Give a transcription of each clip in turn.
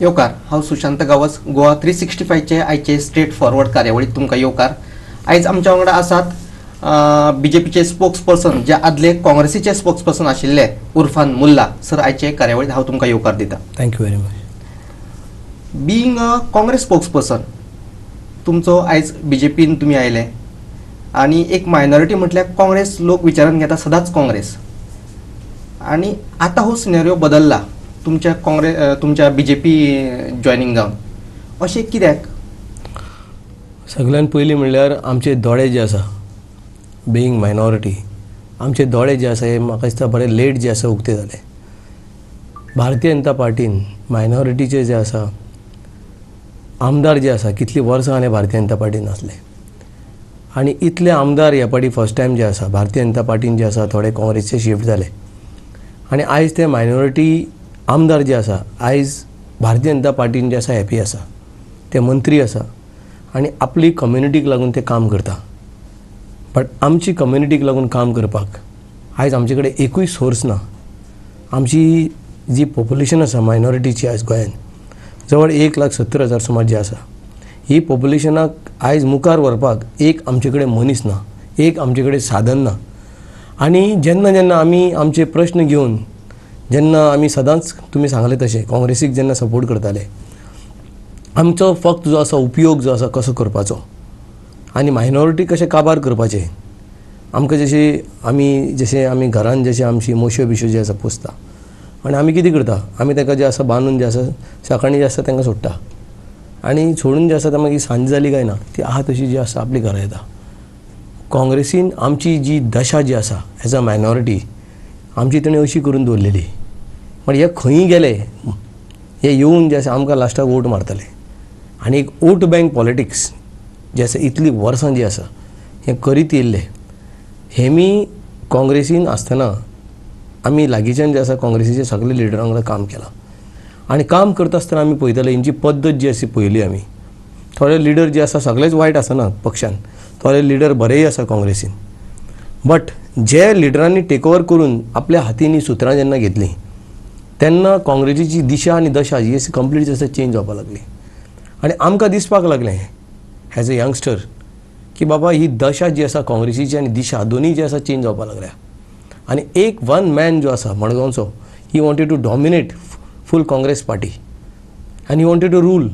येवकार हांव सुशांत गावस गोवा 365चे आयचे स्ट्रेट फॉरवर्ड कार्यावळीत तुमकां येवकार. आयज आमच्या वांगडा आसात बीजेपीचे स्पोक्स पर्सन जे आदले काँग्रेसीचे स्पोक्स पर्सन आशिल्ले उर्फान मुल्ला सर. आयचे कार्यावळीत हांव तुमकां येवकार दिता. Thank you very much. Being a Congress spokes person तुमचो आयज बीजेपीन तुमी आयले आनी एक मायनॉरिटी म्हटल्यार काँग्रेस लोक विचारान घेता सदांच काँग्रेस. आनी आतां हो सिनेरियो बदलला तुमच्या बीजेपी जॉयनिंग जावन अशें कित्याक? सगळ्यान पयलीं म्हणल्यार आमचे दोळे जे आसा बिईंग मायनॉरिटी, आमचे दोळे जे आसा हे म्हाका दिसता बरे लेट जे आसा उक्ते जाले. भारतीय जनता पार्टीन मायनॉरिटीचे जे आसा आमदार जे आसा कितलीं वर्सां जालें भारतीय जनता पार्टीन आसले आनी इतले आमदार ह्या पाटी फर्स्ट टायम जे आसा भारतीय जनता पार्टीन जे आसा थोडे काँग्रेसचे शिफ्ट जाले आनी आयज ते मायनॉरिटी आमदार जे आसा आयज भारतीय जनता पार्टीन जे आसा हॅपी आसा, ते मंत्री आसा आनी आपली कम्युनिटीक लागून ते काम करता. बट आमची कम्युनिटीक लागून काम करपाक आयज आमचे कडेन एकूय सोर्स ना. आमची जी पॉप्युलेशन आसा मायनॉरिटीची आयज गोंयांत जवळ 1,70,000 सुमार जी आसा, ही पॉप्युलेशनाक आयज मुखार व्हरपाक एक आमचे कडेन मनीस ना, एक आमचे कडेन साधन ना. आनी जेन्ना जेन्ना आमी आमचे प्रश्न घेवन जेन्ना आमी सदांच तुमी सांगले तशें काँग्रेसीक जेन्ना सपोर्ट करताले, आमचो फक्त जो आसा उपयोग जो आसा कसो करपाचो आनी मायनॉरिटी कशें काबार करपाचें, आमकां जशें आमी घरान जशें आमची मोश्यो बिश्यो जे आसा पोसता आनी आमी कितें करता, आमी ताका जे आसा बांदून जे आसा सकाळीं जे आसा तांकां सोडटा आनी सोडून जे आसा ते मागीर सांज जाली काय ना ती आहा तशी जी आसा आपली घरा येता. काँग्रेसीन आमची जी दशा जी आसा एज अ मायनॉरिटी आमची तेणें अशी करून दवरलेली. म्हणजे हे खंयी गेले हे येवन जे आसा आमकां लास्टाक वोट मारतले आनी एक वोट बँक पॉलिटिक्स जे आसा इतलीं वर्सां जी आसा हें करीत येयल्ले हेमी काँग्रेसीन आसतना आमी लागींच्यान जे आसा काँग्रेसीचे सगळे लिडरां वांगडा काम केलां आनी काम करता आसतना आमी पळयताले हेंची पद्दत जी आसा पळयली आमी. थोडे लिडर जे आसा सगळेच वायट आसना पक्षान, थोडे लिडर बरेय आसा काँग्रेसीन. बट जे लिडरांनी टेक ओवर करून आपल्या हातींनी सुत्रां जेन्ना घेतलीं तेन्ना काँग्रेसीची दिशा आनी दशा जी आसा कंप्लीट जी आसा चेंज जावपाक लागली. आनी आमकां दिसपाक लागलें एज अ यंगस्टर की बाबा ही दशा जी आसा काँग्रेसीची आनी दिशा दोनूय जी आसा चेंज जावपाक लागल्या. आनी एक वन मॅन जो आसा मडगांवचो he wanted to dominate full Congress party आनी he wanted to rule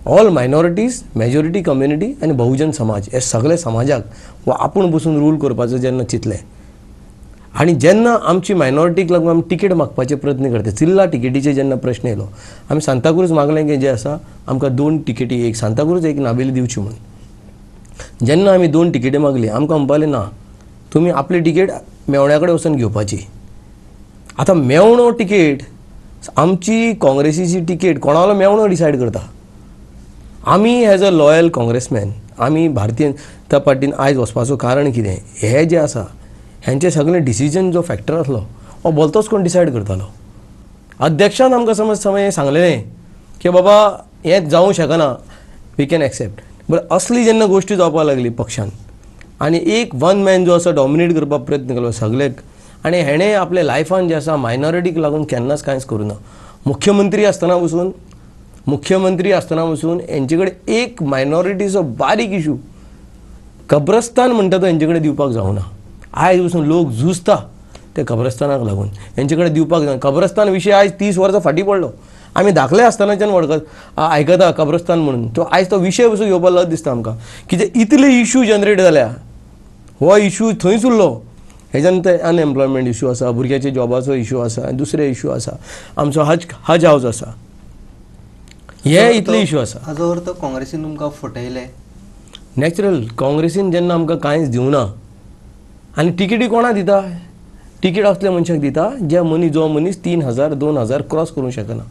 all minorities, majority community आनी बहुजन समाज हे सगळे समाजाक वा आपूण बसून रूल करपाचो जेन्ना चिंतलें आनी जेन्ना आमची मायनॉरिटीक लागून आमी तिकेट मागपाचे प्रयत्न करता, चिल्ला तिकेटीचे जेन्ना प्रश्न येयलो आमी सांताक्रूज मागलें की जे आसा आमकां 2 तिकेटी, एक सांताक्रूज एक नावेली दिवची म्हणून. जेन्ना आमी 2 तिकेटी मागली आमकां म्हणपालें ना तुमी आपली तिकेट मेवण्या कडेन वचून घेवपाची. आतां मेवणो तिकेट आमची काँग्रेसीची तिकेट कोणालो मेवणो डिसायड करता. आमी एज अ लॉयल काँग्रेसमॅन आमी भारतीय जनता पार्टीन आयज वचपाचो कारण कितें, हे जे आसा हेंचे सगळें डिसिजन जो फॅक्टर आसलो हो भलतोच कोण डिसायड करतालो. अध्यक्षान आमकां समज सांगलेलें की बाबा हें जावंक शकना, वी कॅन एक्सेप्ट. बट असली जेन्ना गोश्टी जावपाक लागली पक्षान आनी एक वन मॅन जो आसा डॉमिनेट करपाक प्रयत्न केलो सगळ्याक आनी हेणें आपल्या लायफान जे आसा मायनॉरिटीक लागून केन्नाच कांयच करूं ना. मुख्यमंत्री आसतना वचून हेंचे कडेन एक मायनॉरिटीचो बारीक इशू कब्रस्तान म्हणटा तो हेंचे कडेन दिवपाक जावना. आयज वचून लोक झुजता ते कब्रस्तानाक लागून हेंचे कडेन दिवपाक जावना. कब्रस्तान विशय आयज 30 वर्सां फाटीं पडलो. आमी धाकले आसतनाच्यान आयकता कब्रस्तान म्हणून तो आयज तो विशय वचून घेवपाक लज दिसता आमकां कितें इतले इशू जनरेट जाल्या. हो इशू थंयच उरलो. हेच्यान ते अनएम्प्लॉयमेंट इशू आसा, भुरग्याच्या जॉबाचो इशू आसा, दुसरे इशू आसा, आमचो हज हावज आसा, हे इतले इशू आसा. हाजो अर्थ काँग्रेसीन तुमकां फटयले? नॅचरल. काँग्रेसीन जेन्ना आमकां कांयच दिवना आनी तिकेटी कोणा दिता, तिकेट असल्या मनशाक दिता जो मनीस 3,000 2,000 क्रॉस करूंक शकना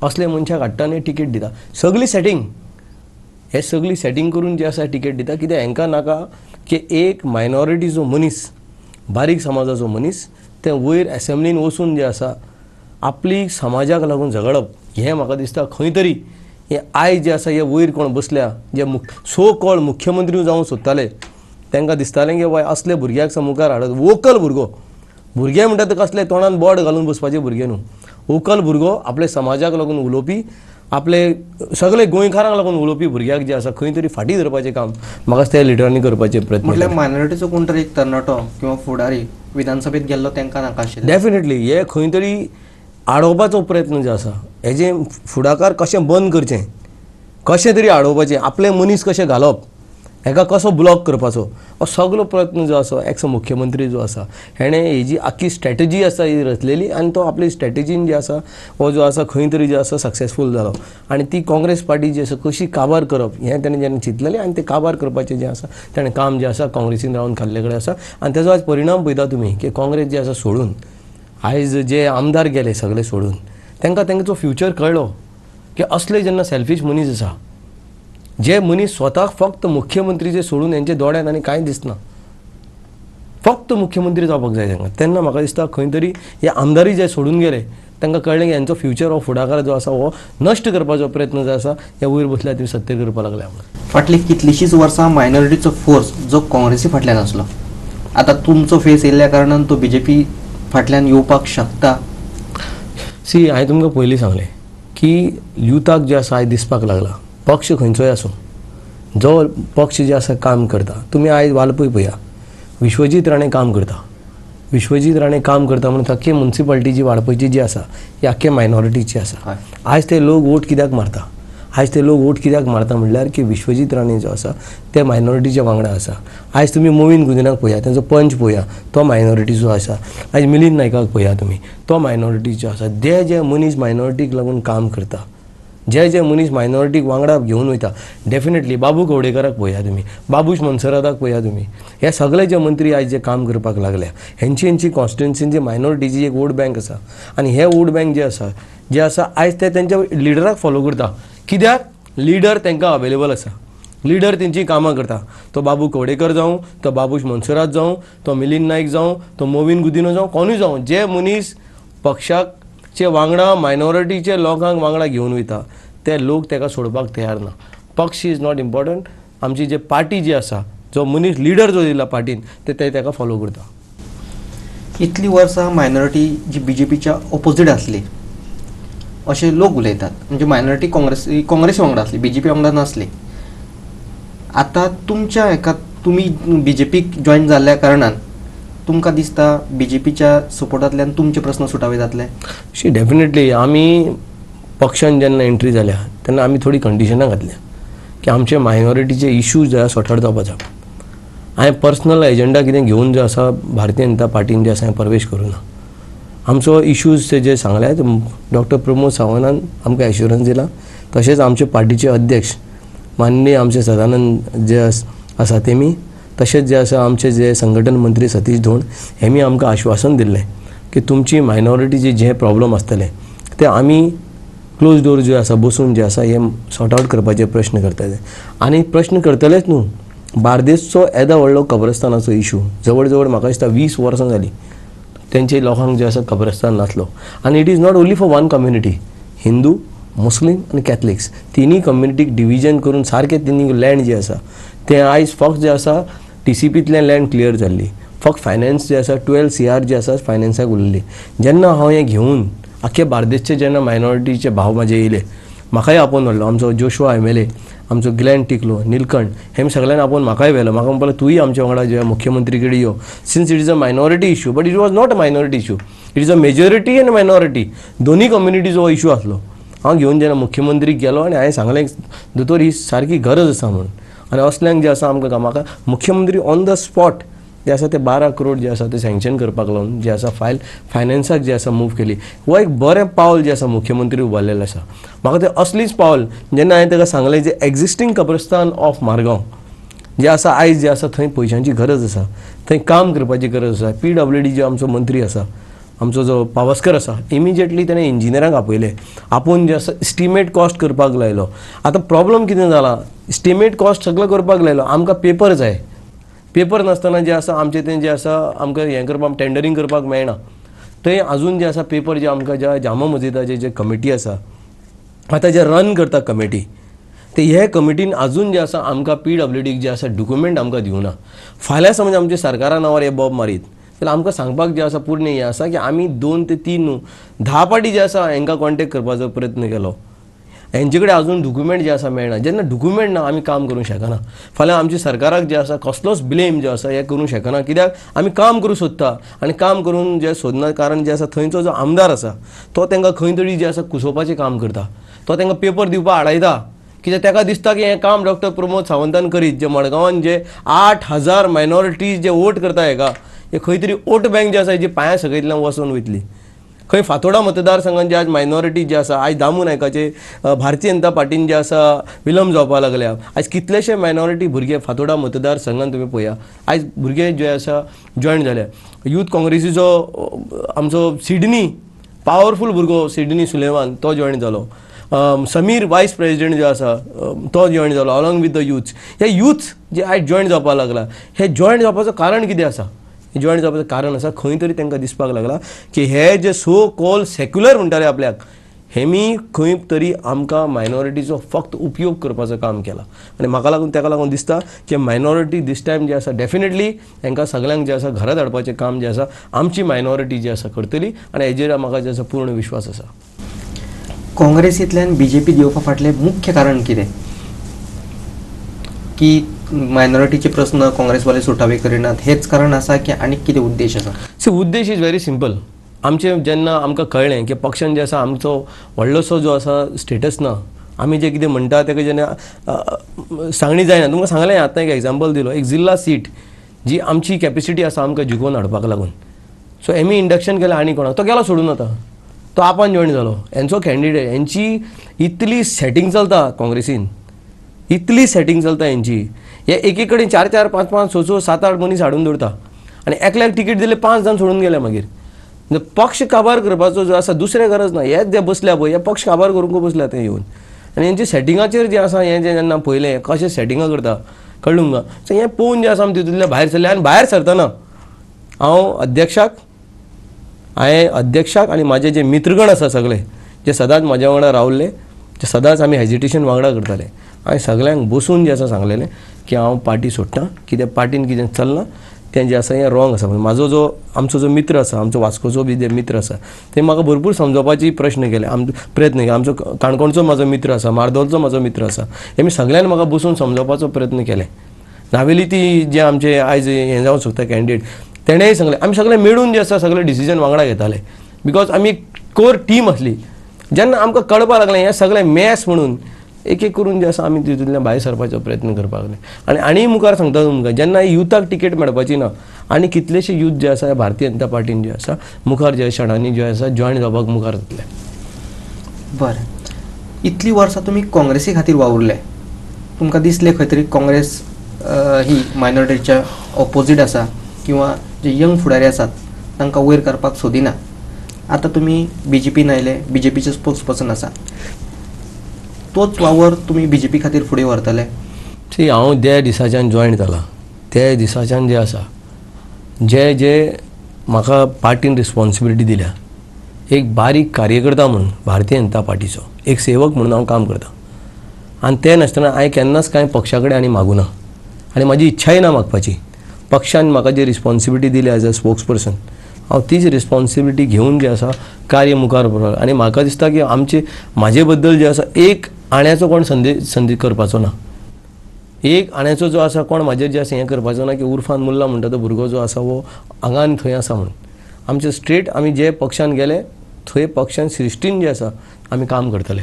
असल्या मनशाक हाडटा आनी तिकेट दिता. सगळी सेटिंग करून जे आसा तिकेट दिता. कित्याक हांकां नाका की एक मायनॉरिटीचो मनीस, बारीक समाजाचो मनीस ते वयर एसेंब्लीन वचून जे आसा आपली समाजाक लागून झगडप. हें म्हाका दिसता खंय तरी हे आयज जे आसा हे वयर कोण बसल्या जे सो कॉल्ड मुख्यमंत्री जावंक सोदताले तांकां दिसतालें की बाय असले भुरग्याक मुखार हाडत. वोकल भुरगे म्हणटा ते कसले तोंडान बोड घालून बसपाचे भुरगे न्हू. वोकल भुरगो आपल्या समाजाक लागून उलोवपी आपले सगळे गोंयकारांक लागून उलोवपी भुरग्याक जे आसा खंय तरी फाटीं धरपाचें काम म्हाका त्या लिडरांनी करपाचे प्रयत्न म्हटल्यार मायनॉरिटीचो कोण तरी एक तरणाटो किंवा फुडारी विधानसभेत गेल्लो तांकां नाका आशिल्लें. डेफिनेटली हे खंय तरी आडोवपाचो प्रयत्न जो आसा हेजें फुडाकार कशें बंद करचें, कशें तरी आडोवपाचें, आपले मनीस कशें घालप, हेका कसो ब्लॉक करपाचो, हो सगलो प्रयत्न जो आसा एक्स मुख्यमंत्री जो आसा हेणें हेजी आख्खी स्ट्रॅटेजी आसा ही रचलेली आनी तो आपली स्ट्रॅटेजीन जे आसा हो जो आसा खंय तरी जो आसा सक्सेसफूल जालो आनी ती काँग्रेस पार्टी जी आसा कशी काबार करप हें तेणें जेन्ना चिंतलेलें आनी तें काबार करपाचें जें आसा तेणें काम जें आसा काँग्रेसीन रावन खाल्ले कडेन आसा आनी तेजो आज परिणाम पळयता तुमी की काँग्रेस जे आसा सोडून आयज जे आमदार गेले सगळे सोडून तांकां तेंचो फ्युचर कळ्ळो की असले जेन्ना सेल्फीश मनीस आसा जे मनीस स्वताक फक्त मुख्यमंत्रीचे सोडून हेंचे दोळ्यांत आनी कांय दिसना, फक्त मुख्यमंत्री जावपाक जाय तांकां, तेन्ना म्हाका दिसता खंय तरी हे आमदारी जे सोडून गेले तांकां कळ्ळें की हेंचो फ्युचर हो फुडाकार जो आसा हो नश्ट करपाचो प्रयत्न जो आसा हे वयर बसल्यार ती सत्य करपाक लागल्या म्हणून. फाटली कितलींशींच वर्सां मायनॉरिटीचो फोर्स जो काँग्रेसी फाटल्यान आसलो आतां तुमचो फेस येयल्ल्या कारणान तो BJP फाटल्यान येवपाक शकता. सी हांवें तुमकां पयलीं सांगलें की युथाक जे आसा आयज दिसपाक लागला पक्ष खंयचोय आसूं जो पक्ष जे आसा काम करता, तुमी आयज वालपय पळया विश्वजीत राणे काम करता, विश्वजीत राणे काम करता म्हणून आख्खे म्युन्सिपाल्टी जी वाडपयची जी आसा ही आख्खे मायनॉरिटीची आसा. आयज ते लोक वोट कित्याक मारता, आयज ते लोक वोट कित्याक मारता म्हणल्यार की विश्वजीत राणे जो आसा ते मायनॉरिटीच्या वांगडा आसा. आयज तुमी मोविन गुदिनाक पळया, तेंचो पंच पळया, तो मायनॉरिटीचो आसा. आयज मिलिंद नायकाक पळया तुमी, तो मायनॉरिटीचो आसा. जे मनीस मायनॉरिटीक लागून काम करता, जे मनीस मायनॉरिटीक वांगडा घेवन वयता, डेफिनेटली बाबू कवडेकराक पळया तुमी, बाबूश मनसरादाक पळया तुमी, हे सगळे जे मंत्री आयज जे काम करपाक लागल्या हेंची कॉन्स्टिट्युन्सीन जी मायनॉरिटीची एक वोट बँक आसा आनी हे वोट बँक जे आसा आयज ते तेंच्या लिडराक फॉलो करता. कित्याक लिडर तांकां अवेलेबल आसा, लिडर तेंची कामां करता. तो बाबू कवडेकर जावं, तो बाबूश मनसराद जावं, तो मिलिंद नायक जावं, तो मोविन गुदिनो जावं, कोणूय जावं, जे मनीस पक्षाचे वांगडा मायनॉरिटीचे लोकांक वांगडा घेवन वयता ते लोक ताका सोडपाक तयार ना. पक्ष इज नॉट इम्पॉर्टंट. आमची जे पार्टी जी आसा, जो मनीस लिडर जो दिला पार्टीन ते ताका फॉलो करता. इतलीं वर्सां मायनॉरिटी जी BJPच्या ऑपोजीट आसली अशे लोक उलयतात, म्हणजे मायनॉरिटी काँग्रेसी वांगडा आसली, BJP वांगडा नासली. आतां तुमच्या हेका तुमी BJPक जॉयन जाल्ल्या कारणान तुमकां दिसता BJPच्या सपोर्टांतल्यान तुमचे प्रस्न सुटावे जातले? शी डेफिनेटली आमी पक्षान जेन्ना एंट्री जाल्या तेन्ना आमी थोडी कंडिशनां घातल्या की आमचे मायनॉरिटीचे इश्यूज जे आसा सॉर्ट आउट जावपाक जाय. हांवें पर्सनल एजेंडा कितें घेवन जो आसा भारतीय जनता पार्टीन जे आसा हांवें प्रवेश करूं ना. आमचो इश्यूज जे सांगल्यात डॉक्टर प्रमोद सावंतान आमकां एश्युरन्स दिला, तशेंच आमचे पार्टीचे अध्यक्ष माननीय आमचे सदानंद जे आसा तेमी, तशेंच जे आसा आमचे जे संघटन मंत्री सतीश धोंड हेमी आमकां आश्वासन दिल्लें की तुमची मायनॉरिटीचे जे प्रॉब्लम आसतले ते आमी क्लोज डोर जे आसा बसून जे आसा हे सॉर्ट आउट करपाचे प्रश्न करतले. आनी प्रश्न करतलेच न्हू, बार्देसचो येदा व्हडलो कब्रस्तानाचो इशू जवळ जवळ म्हाका दिसता 20 वर्सां जालीं तेंचे लोकांक जे आसा कब्रस्तान नासलो. आनी it is not only for one community, Hindu, Muslim आनी कॅथलिक्स तिनी कम्युनिटीक डिविजन करून सारके तिनी लँड जे आसा ते आयज फक्त जे आसा TCPंतल्यान लँड क्लियर जाल्ली. फक्त फायनान्स जे आसा 12 CR जे आसा फायनान्साक उरलेली. जेन्ना हांव हें घेवन आख्खे बार्देसचे जेन्ना मायनॉरिटीचे भाव म्हाजे येयले, म्हाकाय आपोवन व्हरलो. आमचो जोशुआ MLA, आमचो ग्लॅन टिकलो, निलकंठ हें सगळ्यांनी आपोवन म्हाकाय व्हेलो. म्हाका म्हणपाक तुय आमच्या वांगडा जे मुख्यमंत्री कडेन यो, since it is a minority issue, but it was not a minority issue, it is a majority and minority, दोनी कम्युनिटीचो हो इशू आसलो. हांव घेवन जेन्ना मुख्यमंत्रीक गेलो आनी हांवें सांगलें दोतोर ही सारकी गरज आसा म्हणून. आनी असल्यांक जे आसा आमकां म्हाका मुख्यमंत्री ऑन द स्पॉट जे आसा ते 12 करोड जे आसा ते सँक्शन करपाक लागून जे आसा फायनान्साक जे आसा मूव केली. हो एक बरें पावल जे आसा मुख्यमंत्री उबारलेलें आसा. म्हाका ते असलीच पावल जेन्ना हांवें ताका सांगलें जे एक्झिस्टींग कब्रस्तान ऑफ मारगांव जे आसा आयज जे आसा थंय पयशांची गरज आसा, थंय काम करपाची गरज आसा. PWD जो आमचो मंत्री आसा, आमचो जो पावसकर आसा, इमिजिएटली ताणें इंजिनियरांक आपयले, आपूण जे आसा इस्टिमेट कॉस्ट करपाक लायलो. आतां प्रॉब्लम कितें जाला, इस्टिमेट कॉस्ट सगळो करपाक लायलो, आमकां पेपर जाय. पेपर नासतना जे आसा आमचें तें जे आसा आमकां हें करपाक टेंडरींग करपाक मेळना. थंय आजून जे आसा पेपर जे आमकां ज्या जामा मस्जिदाचे जे कमिटी आसा आतां जे रन करता कमिटी, ते हे कमिटीन आजून जे आसा आमकां PWDक जे आसा डॉक्युमेंट आमकां दिवना. फाल्यां समज आमच्या सरकारा नांवार हे बॉब मारीत जाल्यार आमकां सांगपाक जे आसा पूर्ण हें आसा की आमी 2 ते 3 न्हू 10 पाटी जे आसा हांकां कॉन्टेक्ट करपाचो प्रयत्न केलो. हेंचे कडेन अजून डॉक्युमेंट जे आसा मेळना. जेन्ना डॉक्युमेंट ना आमी काम करूंक शकना. फाल्यां आमच्या सरकाराक जे आसा कसलोच ब्लेम जो आसा हे करूंक शकना. कित्याक आमी काम करूंक सोदता आनी काम करून जे सोदना कारण जे आसा थंयचो जो आमदार आसा तो तांकां खंय तरी जे आसा कुसोवपाचें काम करता. तो तांकां पेपर दिवपाक आडायता. कित्याक ताका दिसता की हें काम डॉक्टर प्रमोद सावंतान करीत. जे मडगांवान जे 8,000 मायनॉरिटीज जे वोट करता हेका, हे खंय तरी वोट बँक जे आसा हेजी पांया सकयतल्यान वचून वयतली. खंय फातोर्डा मतदारसंघात जे आज मायनॉरिटी जे आसा आज दामू नायकाचे भारतीय जनता पार्टीन जे आसा विलंब जावपाक लागल्या. आज कितलेशे मायनॉरिटी भुरगे फातोर्डा मतदारसंघात तुम्ही पळया आज भुरगे जे आसा जॉयन जाले. यूथ काँग्रेसीचो आमचो सिडनी पावरफूल भुरगो सिडनी सुलेमान तो जॉयन जालो. समीर वायस प्रेसिडेंट जो आसा तो जॉयन जालो अलॉंग विथ द यूथ. हे यूथ जे आज जॉयन जावपाक लागला हे जॉयन जावपाचो कारण कितें आसा. जॉयन जावपाचें कारण आसा खंय तरी तांकां दिसपाक लागला की हे जे सो कॉल सेक्युलर म्हणटाले आपल्याक हेमी खंय तरी आमकां मायनॉरिटीचो फक्त उपयोग करपाचो काम केला. आनी म्हाका लागून ताका लागून दिसता की मायनॉरिटी दीस टायम जे आसा डेफिनेटली तांकां सगळ्यांक जे आसा घरा धाडपाचें काम जे आसा आमची मायनॉरिटी जी आसा करतली आनी हेजेर म्हाका जे आसा पूर्ण विश्वास आसा. काँग्रेसींतल्यान बीजेपी येवपा फाटलें मुख्य कारण कितें की मायनॉरिटीचे प्रश्न काँग्रेसवाले सुटावे करिनात हेच कारण आसा की आनी कितें उद्देश आसा. सो उद्देश इज व्हेरी सिंपल. आमचें जेन्ना आमकां कळ्ळें की पक्षान जे आसा आमचो व्हडलोसो जो आसा स्टेटस ना आमी जे कितें म्हणटा तेका जेन्ना सांगणी जायना. तुमकां सांगलें आतां एक एग्जाम्पल दिलो एक जिल्ला सीट जी आमची कॅपेसिटी आसा आमकां जिखोवन हाडपाक लागून. सो एमी इंडक्शन केलें आनी कोणाक तो गेलो सोडून आतां तो आपान जॉयन जालो. हेंचो कॅन्डिडेट हेंची इतली सेटिंग चलता काँग्रेसीन इतली सेटिंग चलता हेंची. हे एक एक कडेन 4-4 5-5 6-6 7-8 मनीस हाडून दवरता आनी एकल्याक तिकीट दिले 5 जाण सोडून गेले. मागीर पक्ष काबार करपाचो जो आसा दुसरे गरज ना. हेच जे बसल्या पळय हे पक्ष काबार करूंक बसल्या ते येवन आनी हेंचे सेटिंगाचेर जे आसा हें जेन्ना पळयलें कशें सेटिंगां करता कळ्ळें तुमकां. सो हें पळोवन जे आसा आमी तितूंतल्यान भायर सरले आनी भायर सरतना हांव अध्यक्षाक आनी म्हाजे जे मित्रगण आसा सगळे जे सदांच म्हाज्या वांगडा रावल्ले जे सदांच आमी हेजिटेशन वांगडा करताले हांवें सगळ्यांक बसून जे आसा सांगलेलें की हांव पार्टी सोडटां कित्याक पार्टीन कितें चलना तें जें आसा हें रॉंग आसा. म्हाजो जो आमचो जो मित्र आसा आमचो वास्कोचो बी जे मित्र आसा ते म्हाका भरपूर समजोवपाची प्रयत्न केले आमचो काणकोणचो म्हाजो मित्र आसा मार्दोलचो म्हाजो मित्र आसा हेमी सगळ्यांनी म्हाका बसून समजोवपाचो प्रयत्न केले. नावेली ती जे आमचे आयज हें जावंक सोदता कॅन्डिडेट तेणेंय सांगलें आमी सगळे मेळून जे आसा सगळे डिसिजन वांगडा घेताले बिकॉज आमी कोर टीम आसली. जेन्ना आमकां कळपाक लागलें हें सगळें मॅस म्हणून एक एक करून जे आसा आमी तितूंतल्यान भायर सरपाचो प्रयत्न करपाक लागले. आनी मुखार सांगता तुमकां जेन्ना युथाक तिकेट मेळपाची ना आनी कितलेशे युथ जे आसा भारतीय जनता पार्टीन जे आसा मुखार जे क्षणांनी जे आसा जॉयन जावपाक मुखार जातले. बरें इतलीं वर्सां तुमी काँग्रेसी खातीर वावुरले तुमकां दिसलें खंय तरी काँग्रेस ही मायनॉरिटीच्या ऑपोजीट आसा किंवा जे यंग फुडारी आसात तांकां वयर करपाक सोदिना. आतां तुमी बीजेपीन आयले बीजेपीचे स्पोक्स पर्सन आसा तोच वावर तुमी बीजेपी खातीर फुडें व्हरतले. हांव त्या दिसाच्यान जॉयन जाला त्या दिसाच्यान जे आसा जे जे म्हाका पार्टीन रिस्पॉन्सिबिलिटी दिल्या एक बारीक कार्यकर्ता म्हणून भारतीय जनता पार्टीचो एक सेवक म्हणून हांव काम करता आनी तें नासतना हांवें केन्नाच कांय पक्षा कडेन आनी मागूना आनी म्हाजी इच्छाय ना मागपाची. पक्षान म्हाका जी रिस्पॉन्सिबिलिटी दिल्या एज अ स्पोक्स पर्सन हांव तीच रिस्पॉन्सिबिलिटी घेवन जे आसा कार्य मुखार व्हरपाक आनी म्हाका दिसता की म्हाजे बद्दल जे आसा एक आण्याचो कोण संधी करपाचो ना. एक आण्याचो जो आसा कोण म्हाजेर जे आसा हें करपाचो ना की उर्फान मुल्ला म्हणटा तो भुरगो जो आसा वो हांगान थंय आसा म्हणून. आमचे स्ट्रेट आमी जे पक्षान गेले थंय पक्षान सृश्टीन जे आसा आमी काम करतले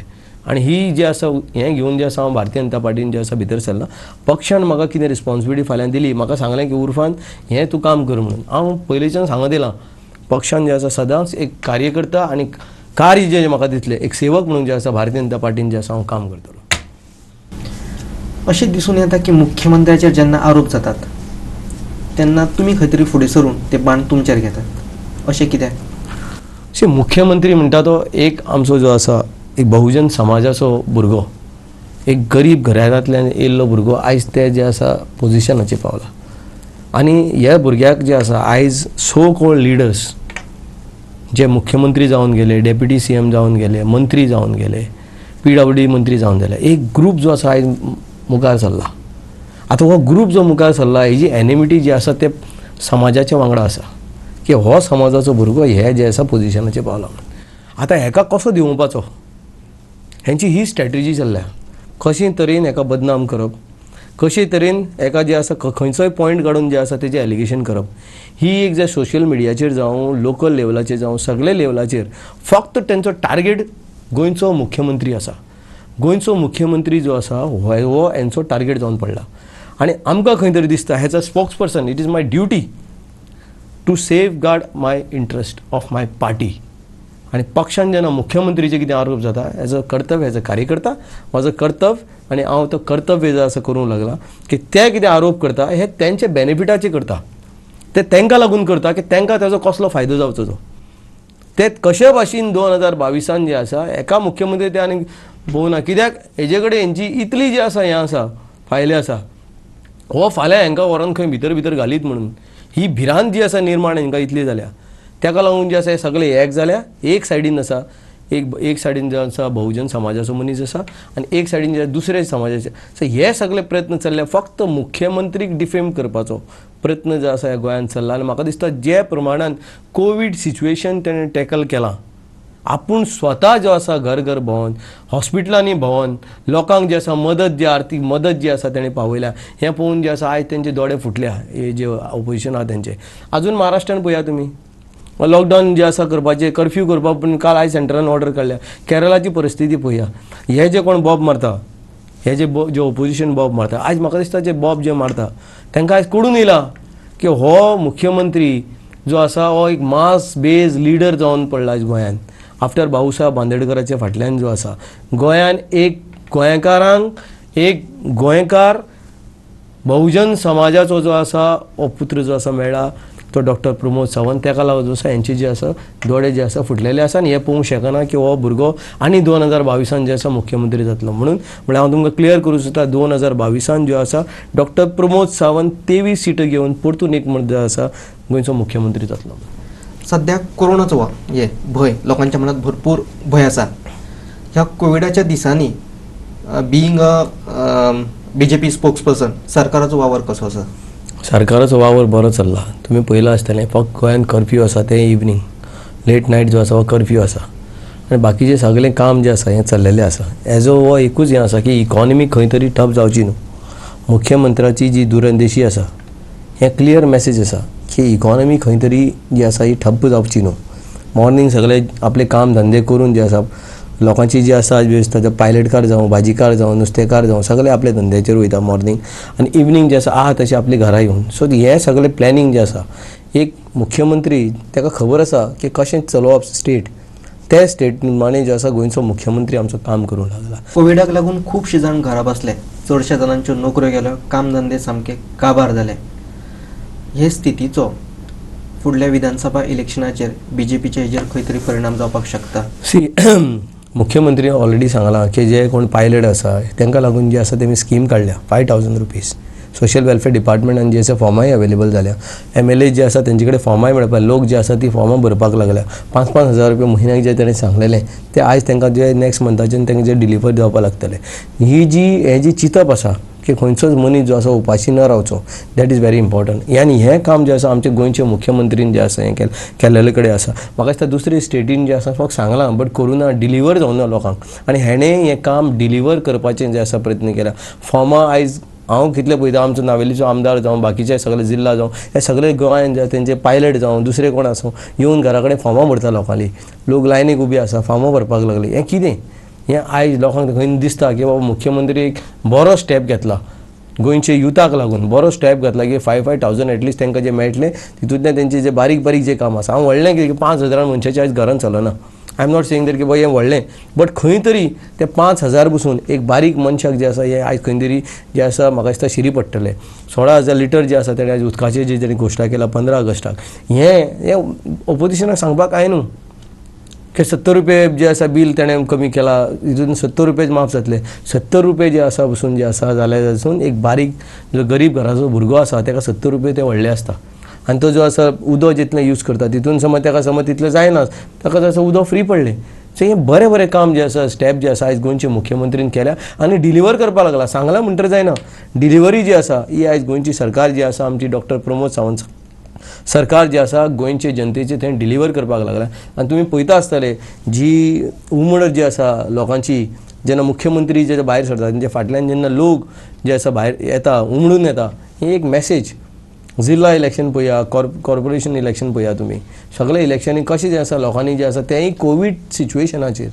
आनी ही जे आसा हें घेवन जे आसा हांव भारतीय जनता पार्टीन जे आसा भितर सरला. पक्षान म्हाका कितें रिस्पॉन्सिबिलिटी फाल्यां दिली म्हाका सांगलें की उर्फान हें तूं काम कर म्हणून. हांव पयलींच्यान सांगत दिलां पक्षान जे आसा सदांच एक कार्यकर्ता आनी कार्य जे म्हाका दिसलें एक सेवक म्हणून जे आसा भारतीय जनता पार्टीन जे आसा हांव काम करतलो. अशें दिसून येता की मुख्यमंत्र्याचेर जेन्ना आरोप जातात तेन्ना तुमी खंय तरी फुडें सरून ते बाण तुमचेर घेतात अशें कित्याक. अशें मुख्यमंत्री म्हणटा तो एक आमचो जो आसा एक बहुजन समाजाचो भुरगो एक गरीब घराण्यांतल्यान येयल्लो भुरगो आयज ते जे आसा पोजिशनाचेर पावला आनी ह्या भुरग्याक जे आसा आयज सो कॉल्ड लिडर्स जे मुख्यमंत्री जावन गेले डेप्युटी CM जावन गेले मंत्री जावन गेले PWD मंत्री जावन गेले एक ग्रूप जो आसा आयज मुखार सरला. आतां हो ग्रूप जो मुखार सरला हेजी एनिमिटी जी आसा ते समाजाच्या वांगडा आसा की हो समाजाचो भुरगो हे जे आसा पोजिशनाचेर पावला म्हणून. आतां हेका कसो दिवपाचो हेंची ही स्ट्रॅटेजी चल्ल्या. कशे तरेन हेका बदनाम करप, कशे तरेन एका जे आसा खंयचोय पॉयंट काडून जे आसा तेजें एलिगेशन करप. ही एक जे सोशल मिडियाचेर जावं, लोकल लेवलाचेर जावं, सगळे लेवलाचेर फक्त तेंचो टार्गेट गोंयचो मुख्यमंत्री आसा. गोंयचो मुख्यमंत्री जो आसा हो हेंचो टार्गेट जावन पडला. आनी आमकां खंय तरी दिसता as a spokesperson it is my duty to safeguard my interest of my party. आनी पक्षान जेन्ना मुख्यमंत्रीचे कितें आरोप जाता एज अ कर्तव्य, एज अ कार्यकर्ता म्हजो कर्तव्य, आनी हांव तो कर्तव्य जो आसा करूंक लागला की ते कितें आरोप करता हे तेंचे बेनिफिटाचे करता, ते तांकां लागून करता की तांकां ताजो कसलो फायदो जावचो तो. ते कशे भाशेन 2022 जे आसा एका मुख्यमंत्री ते आनी भोवना. कित्याक हेजे कडेन हेंची इतली जी आसा हें आसा फायली आसा, हो फाल्यां हांकां व्हरोन खंय भितर घालीत म्हणून ही भिरांत जी आसा निर्माण हांकां इतली जाल्या. ताका लागून जे आसा हे सगळे एक जाल्या. एक सायडीन आसा एक सायडीन जो आसा बहुजन समाजाचो मनीस आसा आनी एक सायडीन जे दुसरे समाजाचे. सो हे सगळे प्रयत्न चल्ले फक्त मुख्यमंत्रीक डिफेम करपाचो प्रयत्न जो आसा ह्या गोंयांत चल्ला. आनी म्हाका दिसता जे प्रमाणान कोवीड सिच्युएशन तेणें टॅकल केलां, आपूण स्वता जो आसा घर भोंवन, हॉस्पिटलांनी भोंवन लोकांक जे आसा मदत जी आर्थीक मदत जी आसा तेणें पावयल्या, हें पळोवन जे आसा आयज तेंचे दोळे फुटल्या. हे जे ऑपोजिशन आहा तेंचे. आजून महाराष्ट्रान पळया तुमी लॉकडावन जे आसा करपाचें, कर्फ्यू करपाक पूण काल आयज सेंटरान ऑर्डर काडल्या. केरळाची परिस्थिती पळया. हे जे कोण बॉब मारता, हे जे ऑपोजिशन बॉब मारता, आयज म्हाका दिसता जे बॉब जे मारता तांकां आयज कळून येयला की हो मुख्यमंत्री जो आसा हो एक मास बेज लिडर जावन पडला आयज गोंयांत. आफ्टर भाऊसाहेब बांदेडकराच्या फाटल्यान जो आसा गोंयान एक गोंयकारांक एक गोंयकार बहुजन समाजाचो जो आसा हो पुत्र जो आसा मेळ्ळा तो डॉक्टर प्रमोद सावंत. ताका लागून जो आसा हेंचे जे आसा दोळे जे आसा फुटलेले आसा आनी हे पळोवंक शकना की हो भुरगो आनी 2022 जे आसा मुख्यमंत्री जातलो म्हणून. म्हळ्यार हांव तुमकां क्लियर करूं सोदता 2022 जो आसा डॉक्टर प्रमोद सावंत 23 सिटां घेवन परतून एक जो आसा गोंयचो मुख्यमंत्री जातलो. सध्या कोरोनाचो भंय लोकांच्या मनात भरपूर भंय आसा. ह्या कोविडाच्या दिसांनी बिईंग अ BJP स्पोक्सपर्सन सरकाराचो वावर कसो आसा? सरकाराचो वावर बरो चल्ला. तुमी पळयलां आसतलें फक्त गोंयांत कर्फ्यू आसा तें इवनिंग लेट नायट जो आसा हो कर्फ्यू आसा आनी बाकीचें सगळें काम जें आसा हें चल्लेलें आसा. हेजो हो एकूच हें आसा की इकॉनॉमी खंय तरी ठप जावची न्हू. मुख्यमंत्र्याची जी दुरंदेशी आसा हें क्लियर मॅसेज आसा की इकॉनॉमी खंय तरी जी आसा ही ठप्प जावची न्हू. मॉर्निंग सगळे आपले काम धंदे करून जे आसा लोकांची जी आसा वेवस्था पायलटकार जावं, भाजीकार जावं, नुस्तेकार जावं सगळे आपले धंद्याचेर वयता मॉर्निंग आनी इवनिंग जे आसा आहा तशें आपली घरा येवन. सो हें सगळें प्लॅनिंग जें आसा एक मुख्यमंत्री ताका खबर आसा की कशें चलोवप स्टेट, ते स्टेट प्रमाणे जे आसा गोंयचो मुख्यमंत्री आमचो काम करूंक लागला. कोविडाक लागून खुबशे जाण घरा बसले, चडशा जाणांच्यो नोकऱ्यो गेल्यो, काम धंदे सामके काबार जाले. हे स्थितीचो फुडल्या विधानसभा इलेक्शनाचेर BJPचे हेजेर खंय तरी परिणाम जावपाक शकता? मुख्यमंत्री ऑलरेडी सांगलां की जे कोण पायलट आसा तांकां लागून जे आसा तेमी स्कीम काडल्या 5,000 रुपीज. सोशल वेलफेअर डिपार्टमेंटान जे आसा फॉर्माय अवेलेबल जाल्या. MLA जे आसा तेंचे कडेन फॉर्माय मेळपा लोक जे आसा ती फॉर्मां भरपाक लागल्या. 5,000 5,000 रुपया म्हयन्याक जे तेणें सांगलेलें ते आयज तांकां जे नॅक्स्ट मंथाच्यान तांकां जे डिलिव्हर जावपाक लागतले. ही जी चिंतप आसा की खंयचोच मनीस जो आसा उपाशी न रावचो दॅट इज व्हेरी इम्पॉर्टंट. आनी हें काम जें आसा आमचे गोंयचे मुख्यमंत्रीन जें आसा हें केल्लेले कडेन आसा. म्हाका दिसता दुसरे स्टेटीन जें आसा फक्त सांगलां बट कोरोना डिलिव्हर जावं ना लोकांक आनी हेणें हें काम डिलिव्हर करपाचें जें आसा प्रयत्न केला. फॉर्मां आयज हांव कितले पळयता आमचो नावेलीचो आमदार जावं बाकीचे सगळे जिल्ला जावं हे सगळे गोंयान जे तेंचे पायलट जावं दुसरे कोण आसूं येवन घरा कडेन फॉर्मां भरता लोकांली. लोक लायनीक उबे आसा फॉर्मां भरपाक लागले. हें कितें? हें आयज लोकांक खंय दिसता की बाबा मुख्यमंत्री एक बरो स्टेप घेतला गोंयचे युथाक लागून, बरो स्टेप घेतला की 5,000 एटलिस्ट तांकां जे मेळटलें तितूंतल्यान तेंचे जे बारीक बारीक जे काम आसा. हांव व्हडलें कितें 5,000 मनशाच्या आयज घरान चलना. I am not saying that की बाबा हें व्हडलें बट खंय तरी ते 5,000 पसून एक बारीक मनशाक जे आसा हें आयज खंय तरी जे आसा म्हाका दिसता शिरी पडटलें. 16,000 लिटर जे आसा तेणें आयज उदकाचेर जे तेणें घोशणा केला 15 ऑगस्टाक हें ऑपोजिशनाक सांगपाक काय न्हू की 70 रुपये जे आसा बील तेणें कमी केला हितून 70 रुपये माफ जातले. 70 रुपये जे आसा पसून जे आसा जाल्या पासून एक बारीक जो गरीब घराचो भुरगो आसा ताका 70 रुपये ते व्हडले आसता. आनी तो जो आसा उदक जितलें यूज करता तितून समज ताका समज तितलें जायना ताका जसं उदक फ्री पडलें. सो हें बरें बरें काम जें आसा स्टेप जे आसा आयज गोंयचे मुख्यमंत्रीन केल्या आनी डिलिव्हर करपाक लागला. सांगलां म्हणटर जायना. डिलिव्हरी जी आसा ही आयज गोंयची सरकार जी आसा आमची डॉक्टर प्रमोद सावंत सरकार जे आसा गोंयचे जनतेचे थंय डिलिव्हर करपाक लागला. आनी तुमी पळयता आसतले जी उमळ जी आसा लोकांची जेन्ना मुख्यमंत्री जे भायर सरता तेंच्या फाटल्यान जेन्ना लोक जे आसा भायर येता उमळून येता ही एक मॅसेज. जिल्हा इलेक्शन पळया, कॉर्पोरेशन इलेक्शन पळया तुमी, सगळे इलेक्शनी कशें जें आसा लोकांनी जें आसा तेंय कोवीड सिच्युएशनाचेर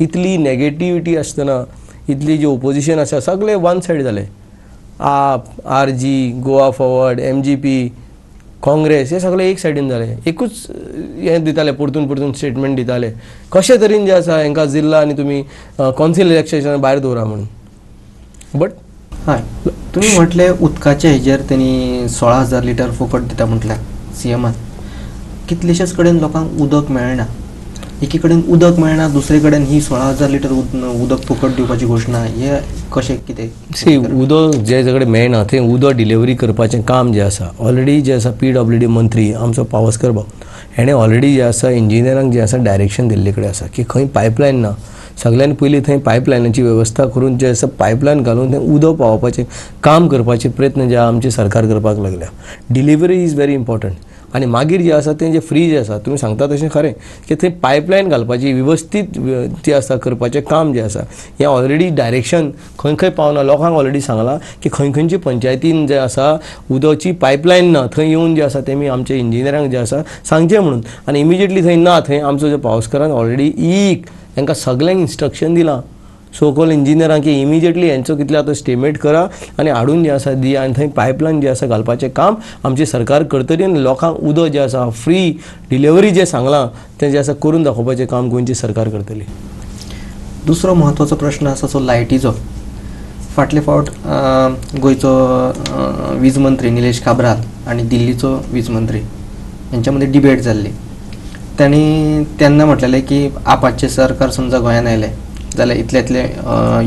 इतली नेगेटिविटी आसतना इतली जी ओपोजिशन आसा सगळे वन सायड जाले. आप, RG, Goa forward, MGP, Congress हे सगळे एक सायडीन जाले. एकूच हें दिताले, परतून स्टेटमेंट दिताले कशे तरेन जें आसा हांकां जिल्हा आनी तुमी कौन्सिल इलेक्शनाच्या भायर दवरा म्हणून. बट हय, तुम्ही म्हटले उदकाच्या हेजेर त्यांनी 16,000 लिटर फुकट दिता म्हटल्या CMान. कितलेशेच कडेन लोकांक उदक मेळना. एकी कडेन उदक मेळना, दुसरे कडेन ही 16,000 लिटर उदक फुकट दिवपाची घोशणा. हे कशें कितें? सी उदक जे कडेन मेळना थंय उदक डिलिव्हरी करपाचें काम जें आसा ऑलरेडी जें आसा PWD मंत्री आमचो पावसकर भाऊ हेणें ऑलरेडी जें आसा इंजिनियरांक जें आसा डायरेक्शन दिल्ले कडेन आसा की खंय पायपलायन ना, सगळ्यान पयलीं थंय पायपलायनाची वेवस्था करून जें आसा पायपलायन घालून थंय उदक पावोवपाचें काम करपाचे प्रयत्न जे आमचे सरकार करपाक लागल्या. Delivery is very important. आनी मागीर जें आसा तें जें फ्री जें आसा तुमी सांगता तशें खरें की थंय पायपलायन घालपाची वेवस्थीत जें आसा करपाचें काम जें आसा हें ऑलरेडी डायरेक्शन खंय खंय पावना. लोकांक ऑलरेडी सांगलां की खंयची पंचायतीन जें आसा उदकची पायपलायन ना थंय येवन जें आसा तेमी आमच्या इंजिनियरांक जें आसा सांगचें म्हणून. आनी इमिजिएटली थंय ना थंय आमचो जो पावसकरान ऑलरेडी तांकां सगळ्यांक इन्स्ट्रक्शन दिलां सो इंजिनियरांक की इमिजिएटली हेंचो कितले आतां स्टेमेट करा आनी हाडून जें आसा दिया आनी थंय पायपलायन जें आसा घालपाचें काम आमची सरकार करतली आनी लोकांक उदक जें आसा फ्री डिलिव्हरी जें सांगलां तें जें आसा करून दाखोवपाचें काम गोंयची सरकार करतली. दुसरो म्हत्वाचो प्रश्न आसा तो लायटीचो. फाटले फावट गोंयचो वीज मंत्री निलेश काब्राल आनी दिल्लीचो वीज मंत्री यांच्या मध्ये डिबेट जाल्ली. त्यांनी त्यांना म्हटलेलें की आपाचे सरकार समजा गोंयान आयलें जाल्यार इतले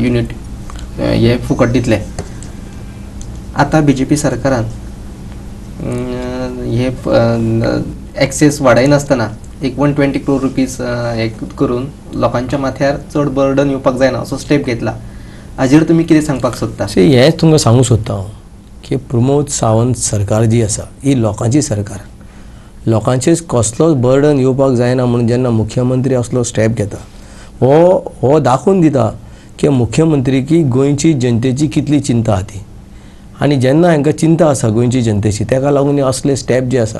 युनिट हे फुकट दितले. आतां BJP सरकारान हे एक्सेस वाडयनासतना एक 120 crore रुपीज हे करून लोकांच्या माथ्यार चड बर्डन येवपाक जायना असो स्टेप घेतला. हाजेर तुमी कितें सांगपाक सोदता? हेंच तुमकां सांगूंक सोदता हांव की प्रमोद सावंत सरकार जी आसा ही लोकांची सरकार. लोकांचेर कसलोच बर्डन येवपाक जायना म्हणून जेन्ना मुख्यमंत्री असलो स्टेप घेता हो दाखोवन दिता की मुख्यमंत्री की गोंयची जनतेची कितली चिंता आहा ती. आनी जेन्ना हांकां चिंता आसा गोंयची जनतेची तेका लागून असले स्टेप जे आसा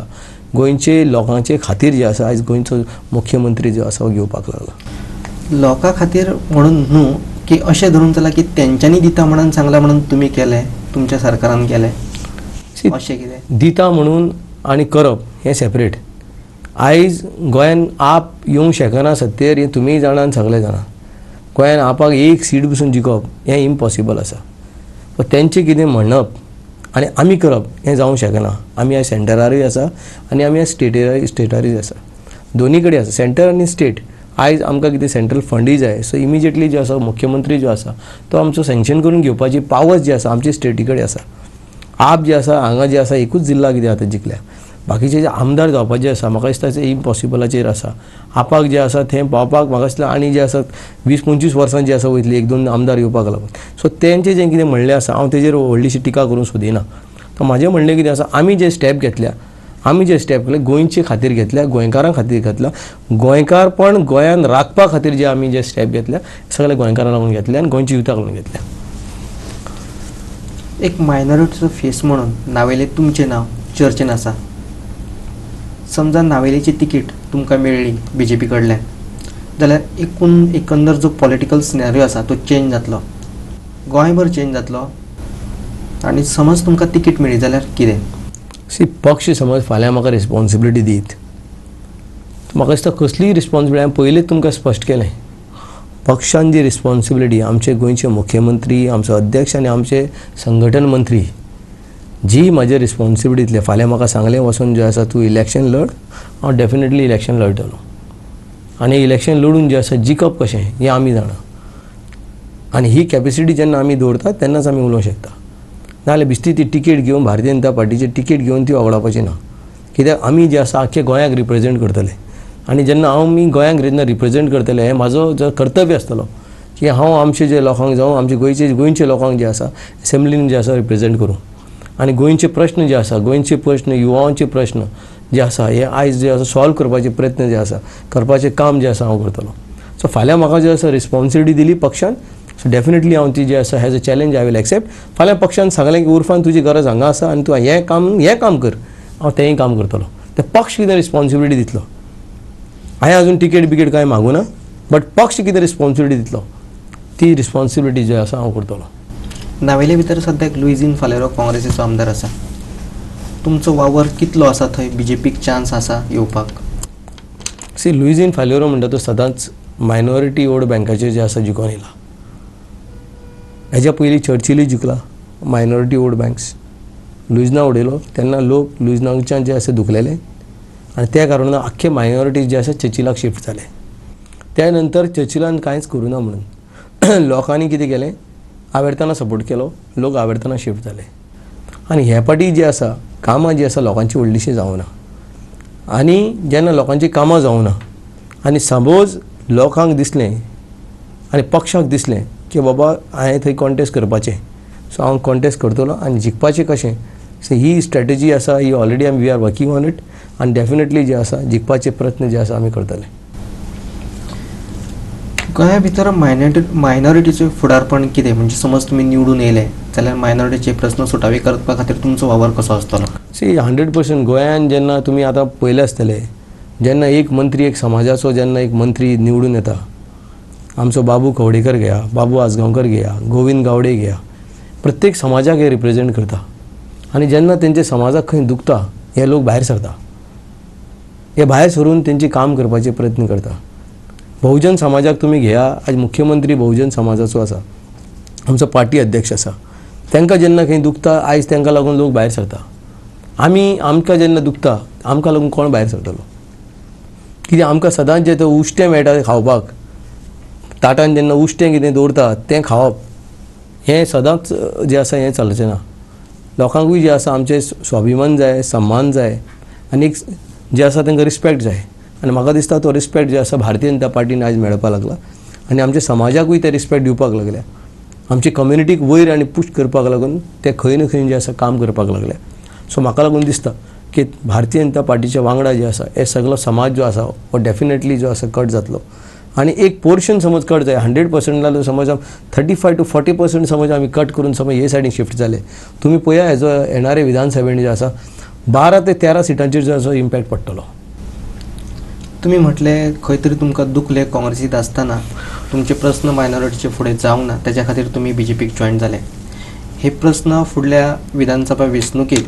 गोंयचे लोकांचे खातीर जे आसा आयज गोंयचो मुख्यमंत्री जो आसा घेवपाक लागला. लोकां खातीर म्हणून न्हू की अशें धरून चला की तेंच्यांनी दिता म्हणून सांगला म्हणून तुमी केलें, तुमच्या सरकारान केलें अशें कितें? दिता म्हणून आनी करप हें सेपरेट. आयज गोंयान आप येवंक शकना सत्तेर हें तुमीय जाणा आनी सगळे जाणा. गोंयान आपाक एक सीट बसून जिखप हें इम्पॉसिबल आसा. पण तेंचें कितें म्हणप आनी आमी करप हें जावंक शकना. आमी आयज सेंटरारूय आसा आनी आमी आयज स्टेटारूय आसा. दोनी कडेन आसा सेंटर आनी स्टेट. आयज आमकां कितें सेंट्रल फंडूय जाय सो इमिजिएटली जो आसा मुख्यमंत्री जो आसा तो आमचो सँक्शन करून घेवपाची पावर्स जी आसा आमची स्टेटी कडेन आसा. आप जे आसा हांगा जे आसा एकूच जिल्ला कितें आतां जिखल्या. बाकीचे जे आमदार जावपाचे आसा म्हाका दिसता ते इम्पॉसिबलाचेर आसा. आपाक जे आसा थंय पावपाक म्हाका दिसता आनी जे आसा 20-25 वर्सां जी आसा वयतली 1-2 आमदार येवपाक लागून. सो तेंचें जें कितें म्हणलें आसा हांव तेजेर व्हडलीशी टिका करूंक सोदिना. तर म्हाजें म्हणणें कितें आसा आमी जे स्टेप घेतल्या आमी जे स्टेप केले गोंयचे खातीर घेतल्या, गोंयकारां खातीर घेतल्या. गोंयकारपण गोंयान राखपा खातीर जे आमी जे स्टेप घेतल्या सगळे गोंयकारां लागून घेतल्या आनी गोंयच्या युथाक लागून घेतल्या. एक मायनॉरिटीचो फेस म्हणून नावेले तुमचें नांव चर्चेन आसा. समजा नावेलीची तिकीट तुमकां मेळ्ळी BJP कडल्यान जाल्यार एकंदर जो पॉलिटिकल सिनेरियो आसा तो चेंज जातलो, गोंयभर चेंज जातलो. आनी समज तुमकां तिकीट मेळ्ळी जाल्यार कितें? पक्ष समज फाल्यां म्हाका रिस्पॉन्सिबिलिटी दीत म्हाका दिसता कसलीय रिस्पॉन्सिबिलिटी हांवें पयलींच तुमकां स्पश्ट केलें. पक्षान जी रिस्पॉन्सिबिलिटी आमचे गोंयचे मुख्यमंत्री आमचो अध्यक्ष आनी आमचे संघटन मंत्री जी म्हाजे रिस्पॉन्सिबिलिटी दितले. फाल्यां म्हाका सांगलें वचून जें आसा तूं इलेक्शन लड, हांव डेफिनेटली इलेक्शन लढतलो आनी इलेक्शन लडून जें आसा जिखप कशें हें आमी जाणा. आनी ही कॅपेसिटी जेन्ना आमी दवरतात तेन्नाच आमी उलोवंक शकता. नाजाल्यार बिस्ती ती तिकेट घेवन भारतीय जनता पार्टीची तिकेट घेवन ती वगडावपाची ना. कित्याक आमी जे आसा आख्खे गोंयाक रिप्रेझेंट करतले आनी जेन्ना हांव गोंयाक जेन्ना रिप्रेझेंट करतले हें म्हाजो जो कर्तव्य आसतलो की हांव आमचे जे लोकांक जावं आमचे गोंयचे लोकांक जे आसा असेंब्लीन जे आसा रिप्रेझेंट करूं आनी गोंयचे प्रश्न जे आसा गोंयचे प्रश्न युवांचे प्रश्न जे आसा हे आयज जे आसा सॉल्व करपाचे प्रयत्न जे आसा करपाचें काम जे आसा हांव करतलो. सो फाल्यां म्हाका जे आसा रिस्पॉन्सिबिलिटी दिली पक्षान सो डेफिनेटली हांव ती जे आसा हेज a challenge I will accept. फाल्यां पक्षान सांगलें की उर्फान तुजी गरज हांगा आसा आनी तूं हें काम कर, हांव तेंय काम करतलो. ते पक्ष कितें रिस्पॉन्सिबिलिटी दितलो. हांवें अजून टिकेट बिकेट कांय मागूं ना, बट पक्ष कितें रिस्पॉन्सिबिलिटी दितलो ती रिस्पॉन्सिबिलिटी जी आसा हांव करतलो. नावेले भितर सद्याक लुईझीन फालेरो काँग्रेसीचो आमदार आसा. तुमचो वावर कितलो आसा थंय? बीजेपीक चान्स आसा येवपाक? लुईझीन फालेरो म्हणटा तो सदांच मायनॉरिटी वोट बँकाचेर जे आसा जिखून येयला. हेज्या पयलीं चर्चिली जिखला मायनॉरिटी वोट बँक्स. लुईझना उडयलो तेन्ना लोक लुईझनाच्यान जे आसा दुखलेले आनी त्या कारणान आख्खे मायनॉरिटीज जे आसा चर्चिलाक शिफ्ट जाले. त्या नंतर चर्चिलान कांयच करूं ना म्हणून लोकांनी कितें केलें, आवेर्ताना सपोर्ट केलो, लोक आवेर्ताना शिफ्ट जाले. आनी हे पाटी जी आसा कामां जी आसा लोकांची व्हडलीशी जावना. आनी जेन्ना लोकांची कामां जावना आनी सपोज लोकांक दिसलें आनी पक्षाक दिसलें की बाबा हांवें थंय कॉन्टेस्ट करपाचें, सो हांव कॉन्टेस्ट करतलो आनी जिखपाचें कशें. सो ही स्ट्रॅटेजी आसा, ही already we are working on it आनी डेफिनेटली जे आसा जिखपाचे प्रयत्न जे आसा आमी करतले. गोंया भितर मायनॉरिटीचें फुडारपण कितें? म्हणजे समज तुमी निवडून येयले जाल्यार मायनॉरिटीचे प्रस्न सुटावे करपा खातीर तुमचो वावर कसो आसतलो? 100% गोंयान जेन्ना तुमी आतां पयले आसतले, जेन्ना एक मंत्री एक समाजाचो जेन्ना एक मंत्री निवडून येता, आमचो बाबू कवडेकर घेया, बाबू आसगांवकर घेया, गोविंद गावडे घेया, प्रत्येक समाजाक हे रिप्रेझेंट करता. आनी जेन्ना तेंचे समाजाक खंय दुखता हे लोक भायर सरता. हे भायर सरून तेंची काम करपाचे प्रयत्न करता. बहुजन समाजाक तुमी घेया, आज मुख्यमंत्री बहुजन समाजाचो आसा, आमचो पार्टी अध्यक्ष आसा. तांकां जेन्ना खंय दुखता आयज तांकां लागून लोक भायर सरता. आमकां जेन्ना दुखता आमकां लागून कोण भायर सरतलो? कित्याक आमकां सदांच जें तें उश्टें मेळटा तें खावपाक, ताटान जेन्ना उश्टें कितें दवरता तें खावप, हें सदांच जें आसा हें चलचें ना. लोकांकूय जें आसा आमचें स्वाभिमान जाय, सन्मान जाय आनी एक जें आसा तांकां रिस्पेक्ट जाय. आनी म्हाका दिसता तो रिस्पेक्ट जो आसा भारतीय जनता पार्टीन आयज मेळपाक लागला आनी आमच्या समाजाकूय ते रिस्पेक्ट दिवपाक लागल्या. आमची कम्युनिटीक वयर आनी पुश करपाक लागून ते खंय ना खंय जे आसा काम करपाक लागल्या. सो म्हाका लागून दिसता की भारतीय जनता पार्टीच्या वांगडा जे आसा हे सगळो समाज जो आसा हो डेफिनेटली जो आसा कट जातलो. आनी एक पोर्शन समज कट जाय 100% समज 35 to 40% समज आमी कट करून समज हे सायडीन शिफ्ट जाले, तुमी पळया हेजो येणारे विधानसभेन जे आसा 12 ते 13 सिटांचेर जो आसा इम्पॅक्ट पडटलो. तुमी म्हटलें खंय तरी तुमकां दुखलें काँग्रेसीत आसतना, तुमचे प्रस्न मायनॉरिटीचे फुडें जावंक ना, तेच्या खातीर तुमी बीजेपीक जॉयन जाले. हे प्रस्न फुडल्या विधानसभा वेंचणुकेक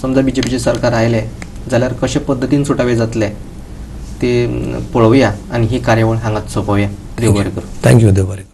समजा बीजेपीचे सरकार आयले जाल्यार कशे पद्दतीन सुटावे जातले ते पळोवया आनी ही कार्यावळ हांगाच सोंपोवया. देव बरें करूं. थँक्यू. देव बरें.